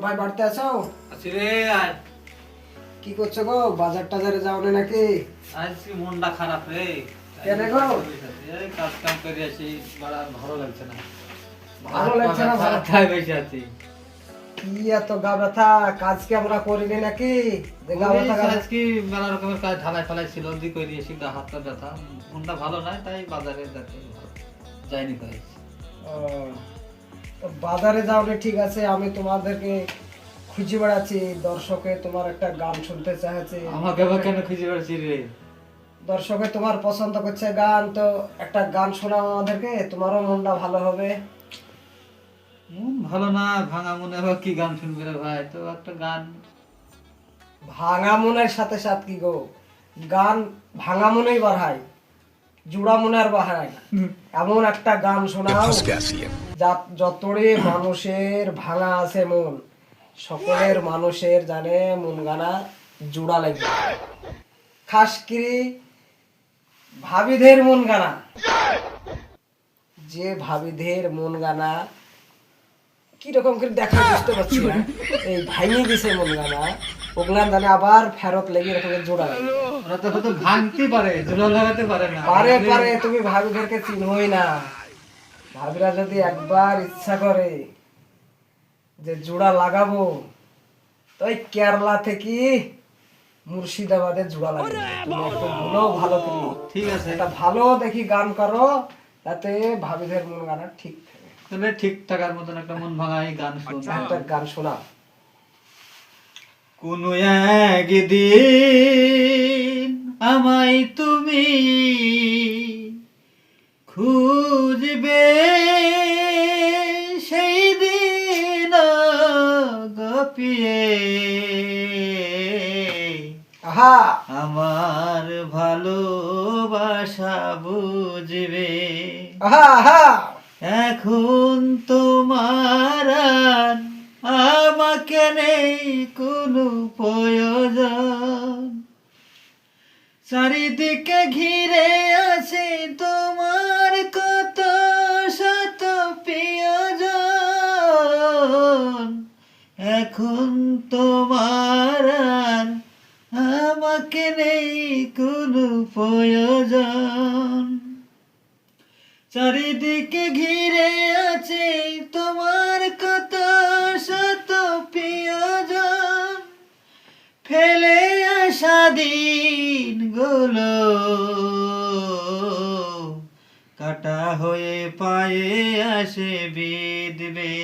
ভাই বাড়তে আছো? আছি রে। আজ কি করছো গো? বাজার টাজারে যাও না নাকি? আজ মনটা খারাপ রে। কেন গো? এই কাজ কাম করে আছি, বড় ভালো লাগছে না। ভালো লাগছে না? মাথায় বেশি আছি। কি এত গা ব্যথা? কাজ কি আমরা করিনি নাকি যে গা ব্যথা? আজ কি মেলা রকমের কাজ ঢালাই ফালাই ছিল, দি করে দিয়েছি, গা হাতটা ব্যথা, মনটা ভালো নাই, তাই বাজারে যাইনি কই। ও, তো বাজারে যাও না, ঠিক আছে, আমি তোমাদেরকে খুঁজে বেড়াচ্ছি। দর্শকে তোমার একটা গান শুনতে চাইছে। আমাকে আবার কেন খুঁজে বেড়াচ্ছি রে? দর্শকে তোমার পছন্দ করছে গান, তো একটা গান শোনাও আমাদেরকে, তোমারও মনটা ভালো হবে। মন ভালো না, ভাঙা মনে আবার কি গান শুনবে রে ভাই? তো একটা গান। ভাঙা মনের সাথে সাথে কি গো, গান ভাঙা মনেই বাড়ায়, জোড়া মনে আর বাড়ায় না। এমন একটা গান শোনাও যতরে মানুষের ভাঙা আছে মন, সকলের মানুষের জানে মন গানা জোড়া লাগবে। খাস করে ভাবিদের মন গানা, যে ভাবিদের মন গানা কিরকম করে দেখা বুঝতে পারছি না, এই ভাঙিয়ে দিছে মন গানা, ওগুলা জানে আবার ফেরত লেগে এরকম জোড়া লাগবে। ওরা তো কত ভাঙতে পারে, জোড়া লাগাতে পারে না। পারে পারে, তুমি ভাবিদেরকে চিনোই না। ভাবিরা যদি একবার ইচ্ছা করে যে জোড়া লাগাবো, তো ওই কেরালা থেকে মুর্শিদাবাদে জোড়া লাগাবো। তুমি একটু বলো ভালো করে, ঠিক আছে, একটা ভালো দেখি গান করো, তাতে ভাবিদের মন গানা ঠিক থাকে। তাহলে ঠিক থাকার মতন একটা মন ভাঙাই গান শুনবো। একটা গান শোনা। কোন একদিন আমায় তুমি খুঁজবে, সেই দিন গপিয়ে আহা, আমার ভালোবাসা বুঝবে। আহা, আহা। এখন তোমার আর আমাকে নেই কোনো প্রয়োজন, চারিদিকে ঘিরে আছে তোমার কত শত প্রিয়জন। এখন তোমার আর আমাকে নেই কোনো প্রয়োজন, চারিদিকে ঘিরে আছে তোমার কত শত প্রিয়জন। ফেলে আসা দিন গুলো কাটা হয়ে পায়ে আসে বিঁধবে।